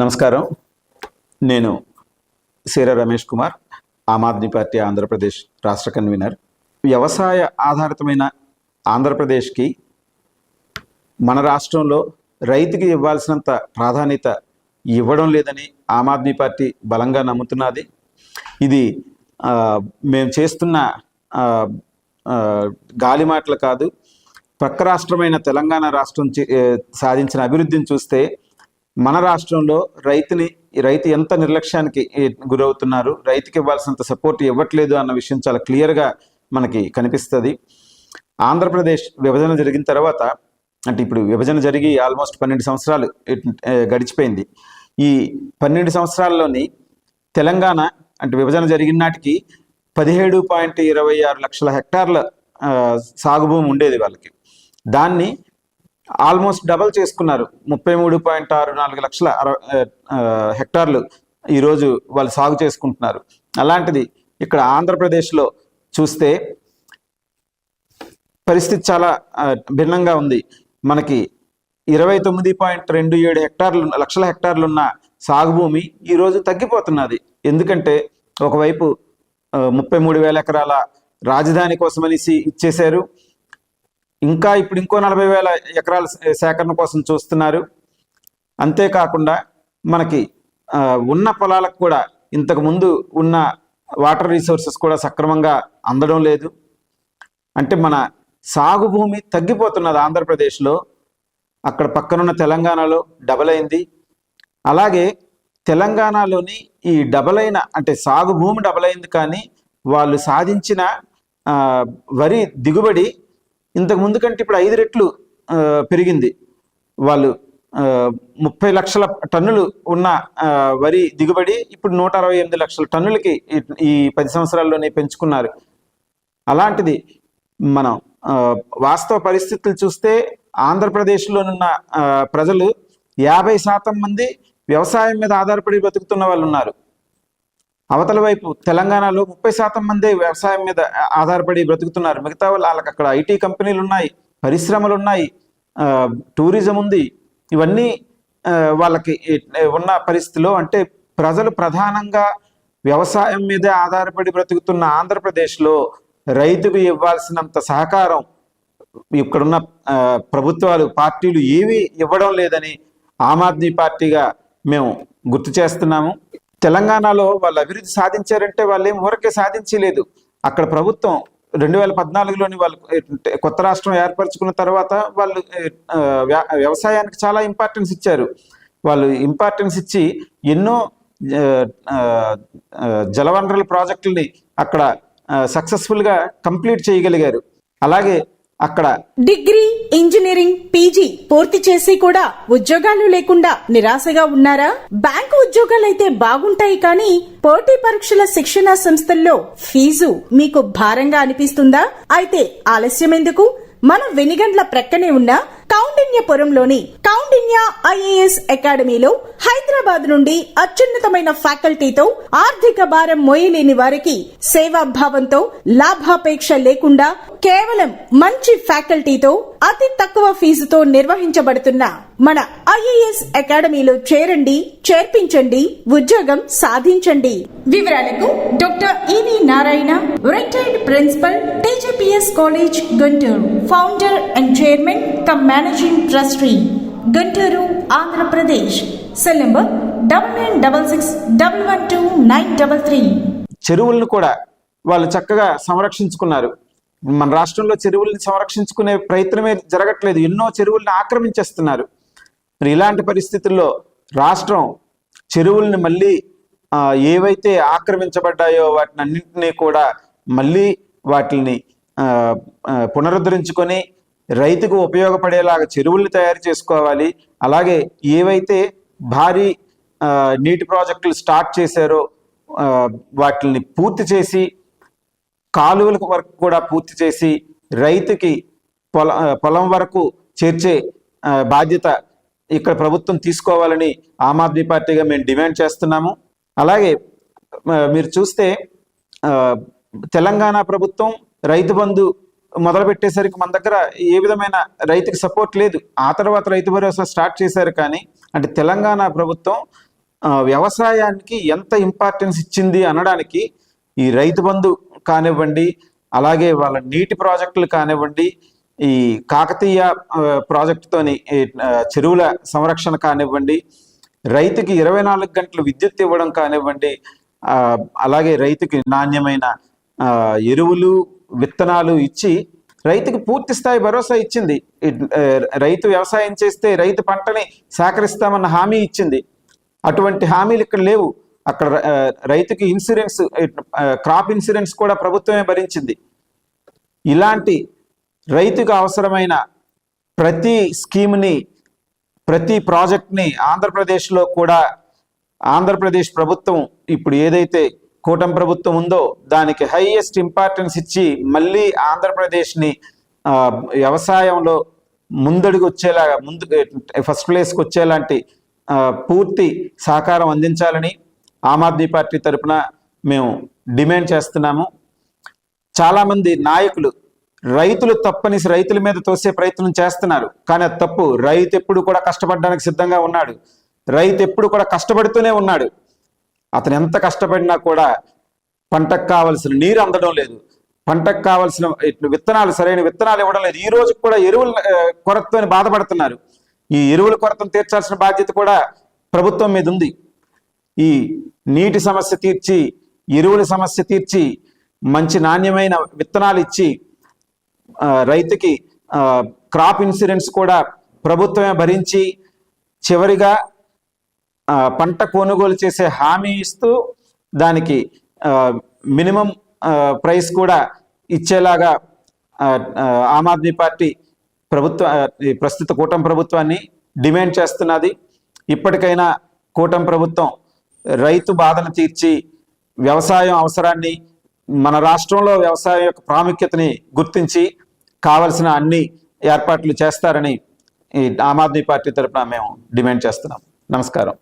నమస్కారం. నేను సీర రమేష్ కుమార్, ఆమ్ ఆద్మీ పార్టీ ఆంధ్రప్రదేశ్ రాష్ట్ర కన్వీనర్. వ్యవసాయ ఆధారితమైన ఆంధ్రప్రదేశ్కి మన రాష్ట్రంలో రైతుకి ఇవ్వాల్సినంత ప్రాధాన్యత ఇవ్వడం లేదని ఆమ్ ఆద్మీ పార్టీ బలంగా నమ్ముతున్నది. ఇది మేము చేస్తున్న గాలి మాటలు కాదు. పక్క రాష్ట్రమైన తెలంగాణ రాష్ట్రం సాధించిన అభివృద్ధిని చూస్తే మన రాష్ట్రంలో రైతు ఎంత నిర్లక్ష్యానికి గురవుతున్నారు, రైతుకి ఇవ్వాల్సినంత సపోర్ట్ ఇవ్వట్లేదు అన్న విషయం చాలా క్లియర్గా మనకి కనిపిస్తుంది. ఆంధ్రప్రదేశ్ విభజన జరిగిన తర్వాత, అంటే ఇప్పుడు విభజన జరిగి ఆల్మోస్ట్ 12 సంవత్సరాలు గడిచిపోయింది. ఈ 12 సంవత్సరాల్లోని తెలంగాణ అంటే విభజన జరిగిన నాటికి 17.26 లక్షల హెక్టార్ల సాగు భూమి ఉండేది వాళ్ళకి. దాన్ని ఆల్మోస్ట్ డబల్ చేసుకున్నారు. 33.64 లక్షల హెక్టార్లు ఈరోజు వాళ్ళు సాగు చేసుకుంటున్నారు. అలాంటిది ఇక్కడ ఆంధ్రప్రదేశ్లో చూస్తే పరిస్థితి చాలా భిన్నంగా ఉంది. మనకి 29.27 లక్షల హెక్టార్లు ఉన్న సాగు భూమి ఈరోజు తగ్గిపోతున్నది. ఎందుకంటే ఒకవైపు 33,000 ఎకరాల రాజధాని కోసమని ఇచ్చేశారు. ఇంకా ఇప్పుడు ఇంకో 40,000 ఎకరాల సేకరణ కోసం చూస్తున్నారు. అంతేకాకుండా మనకి ఉన్న పొలాలకు కూడా ఇంతకుముందు ఉన్న వాటర్ రిసోర్సెస్ కూడా సక్రమంగా అందడం లేదు. అంటే మన సాగు భూమి తగ్గిపోతున్నది ఆంధ్రప్రదేశ్లో. అక్కడ పక్కనున్న తెలంగాణలో డబల్ అయింది. అలాగే తెలంగాణలోని ఈ డబల్ అయిన అంటే సాగు భూమి డబల్ అయింది, కానీ వాళ్ళు సాధించిన వరి దిగుబడి ఇంతకు ముందు కంటే ఇప్పుడు 5 రెట్లు పెరిగింది. వాళ్ళు 30 లక్షల టన్నులు ఉన్న వరి దిగుబడి ఇప్పుడు 168 లక్షల టన్నులకి ఈ 10 సంవత్సరాల్లోనే పెంచుకున్నారు. అలాంటిది మనం వాస్తవ పరిస్థితులు చూస్తే ఆంధ్రప్రదేశ్లోనున్న ప్రజలు 50% మంది వ్యవసాయం మీద ఆధారపడి బతుకుతున్న వాళ్ళు ఉన్నారు. అవతల వైపు తెలంగాణలో 30% మందే వ్యవసాయం మీద ఆధారపడి బ్రతుకుతున్నారు. మిగతా వాళ్ళకి అక్కడ ఐటీ కంపెనీలు ఉన్నాయి, పరిశ్రమలు ఉన్నాయి, టూరిజం ఉంది. ఇవన్నీ వాళ్ళకి ఉన్న పరిస్థితిలో అంటే ప్రజలు ప్రధానంగా వ్యవసాయం మీదే ఆధారపడి బ్రతుకుతున్న ఆంధ్రప్రదేశ్లో రైతుకు ఇవ్వాల్సినంత సహకారం ఇక్కడున్న ప్రభుత్వాలు, పార్టీలు ఏమీ ఇవ్వడం లేదని ఆమ్ ఆద్మీ పార్టీగా మేము గుర్తు చేస్తున్నాము. తెలంగాణలో వాళ్ళు అభివృద్ధి సాధించారంటే వాళ్ళు ఏం ఊరకే సాధించలేదు. అక్కడ ప్రభుత్వం 2014లోని వాళ్ళు కొత్త రాష్ట్రం ఏర్పరచుకున్న తర్వాత వాళ్ళు వ్యవసాయానికి చాలా ఇంపార్టెన్స్ ఇచ్చారు. వాళ్ళు ఇంపార్టెన్స్ ఇచ్చి ఎన్నో జలవనరుల ప్రాజెక్టుల్ని అక్కడ సక్సెస్ఫుల్గా కంప్లీట్ చేయగలిగారు. అలాగే అక్కడ డిగ్రీ, ఇంజనీరింగ్, పీజీ పూర్తి చేసి కూడా ఉద్యోగాలు లేకుండా నిరాశగా ఉన్నారా? బ్యాంకు ఉద్యోగాలైతే బాగుంటాయి, కానీ పోటీ పరీక్షల శిక్షణ సంస్థల్లో ఫీజు మీకు భారంగా అనిపిస్తుందా? అయితే ఆలస్యం ఎందుకు? మన వెనిగండ్ల ప్రక్కనే ఉన్న కౌండిన్యపురంలోని కౌండిన్య ఐఏఎస్ అకాడమీలో హైదరాబాద్ నుండి అత్యున్నతమైన ఫ్యాకల్టీతో ఆర్థిక భారం మోయలేని వారికి సేవాభావంతో లాభాపేక్ష లేకుండా కేవలం మంచి ఫ్యాకల్టీతో అతి తక్కువ ఫీజుతో నిర్వహించబడుతున్న మన ఐఏఎస్ అకాడమీలో చేరండి, చేర్పించండి, ఉద్యోగం సాధించండి. వివరాలకు doctor E V Narayana, retired principal, TGPS college, Guntur, founder and chairman cum managing trustee, Guntur, Andhra Pradesh. Cell number 9966112933. చెరువులను కూడా వాళ్ళు చక్కగా సంరక్షించుకున్నారు. మన రాష్ట్రంలో చెరువుల్ని సంరక్షించుకునే ప్రయత్నమే జరగట్లేదు. ఎన్నో చెరువుల్ని ఆక్రమించేస్తున్నారు. మరి ఇలాంటి పరిస్థితుల్లో రాష్ట్రం చెరువుల్ని మళ్ళీ ఏవైతే ఆక్రమించబడ్డాయో వాటిని అన్నింటినీ కూడా మళ్ళీ వాటిని పునరుద్ధరించుకొని రైతుకు ఉపయోగపడేలాగా చెరువుల్ని తయారు చేసుకోవాలి. అలాగే ఏవైతే భారీ నీటి ప్రాజెక్టులు స్టార్ట్ చేశారో వాటిని పూర్తి చేసి, కాలువల వరకు కూడా పూర్తి చేసి రైతుకి పొలం వరకు చేర్చే బాధ్యత ఇక్కడ ప్రభుత్వం తీసుకోవాలని ఆమ్ ఆద్మీ పార్టీగా మేము డిమాండ్ చేస్తున్నాము. అలాగే మీరు చూస్తే తెలంగాణ ప్రభుత్వం రైతు బంధు మొదలుపెట్టేసరికి మన దగ్గర ఏ విధమైన రైతుకి సపోర్ట్ లేదు. ఆ తర్వాత రైతు భరోసా స్టార్ట్ చేశారు, కానీ అంటే తెలంగాణ ప్రభుత్వం వ్యవసాయానికి ఎంత ఇంపార్టెన్స్ ఇచ్చింది అనడానికి ఈ రైతు బంధు కానివ్వండి, అలాగే వాళ్ళ నీటి ప్రాజెక్టులు కానివ్వండి, ఈ కాకతీయ ప్రాజెక్టుతోని చెరువుల సంరక్షణ కానివ్వండి, రైతుకి 24 గంటలు విద్యుత్ ఇవ్వడం కానివ్వండి, అలాగే రైతుకి నాణ్యమైన ఎరువులు విత్తనాలు ఇచ్చి రైతుకి పూర్తి స్థాయి భరోసా ఇచ్చింది. రైతు వ్యవసాయం చేస్తే రైతు పంటని సేకరిస్తామన్న హామీ ఇచ్చింది. అటువంటి హామీలు ఇక్కడ లేవు. అక్కడ రైతుకి ఇన్సూరెన్స్, క్రాప్ ఇన్సూరెన్స్ కూడా ప్రభుత్వమే భరించింది. ఇలాంటి రైతుకు అవసరమైన ప్రతి స్కీమ్ని, ప్రతి ప్రాజెక్ట్ని ఆంధ్రప్రదేశ్లో కూడా ఆంధ్రప్రదేశ్ ప్రభుత్వం ఇప్పుడు ఏదైతే కూటమి ప్రభుత్వం ఉందో దానికి హైయెస్ట్ ఇంపార్టెన్స్ ఇచ్చి మళ్ళీ ఆంధ్రప్రదేశ్ని వ్యవసాయంలో ముందడుగు వచ్చేలాగా, ఫస్ట్ ప్లేస్కి వచ్చేలాంటి పూర్తి సహకారం అందించాలని ఆమ్ ఆద్మీ పార్టీ తరఫున మేము డిమాండ్ చేస్తున్నాము. చాలామంది నాయకులు రైతులు తప్పనిసి రైతుల మీద తోసే ప్రయత్నం చేస్తున్నారు, కానీ అది తప్పు. రైతు ఎప్పుడు కూడా కష్టపడడానికి సిద్ధంగా ఉన్నాడు. రైతు ఎప్పుడు కూడా కష్టపడుతూనే ఉన్నాడు. అతను ఎంత కష్టపడినా కూడా పంటకు కావలసిన నీరు అందడం లేదు, పంటకు కావలసిన విత్తనాలు, సరైన విత్తనాలు ఇవ్వడం లేదు. ఈ రోజు కూడా ఎరువుల కొరతతో బాధపడుతున్నారు. ఈ ఎరువుల కొరతను తీర్చాల్సిన బాధ్యత కూడా ప్రభుత్వం మీద ఉంది. ఈ నీటి సమస్య తీర్చి, ఎరువుల సమస్య తీర్చి, మంచి నాణ్యమైన విత్తనాలు ఇచ్చి, రైతుకి క్రాప్ ఇన్సూరెన్స్ కూడా ప్రభుత్వమే భరించి, చివరిగా పంట కొనుగోలు చేసే హామీ ఇస్తూ దానికి మినిమం ప్రైస్ కూడా ఇచ్చేలాగా ఆమ్ ఆద్మీ పార్టీ ప్రస్తుత కూటమి ప్రభుత్వాన్ని డిమాండ్ చేస్తున్నది. ఇప్పటికైనా కూటమి ప్రభుత్వం రైతు బాధను తీర్చి వ్యవసాయం అవసరాన్ని, మన రాష్ట్రంలో వ్యవసాయం యొక్క ప్రాముఖ్యతని గుర్తించి కావలసిన అన్ని ఏర్పాట్లు చేస్తారని ఆమ్ ఆద్మీ పార్టీ తరఫున మేము డిమాండ్ చేస్తున్నాం. నమస్కారం.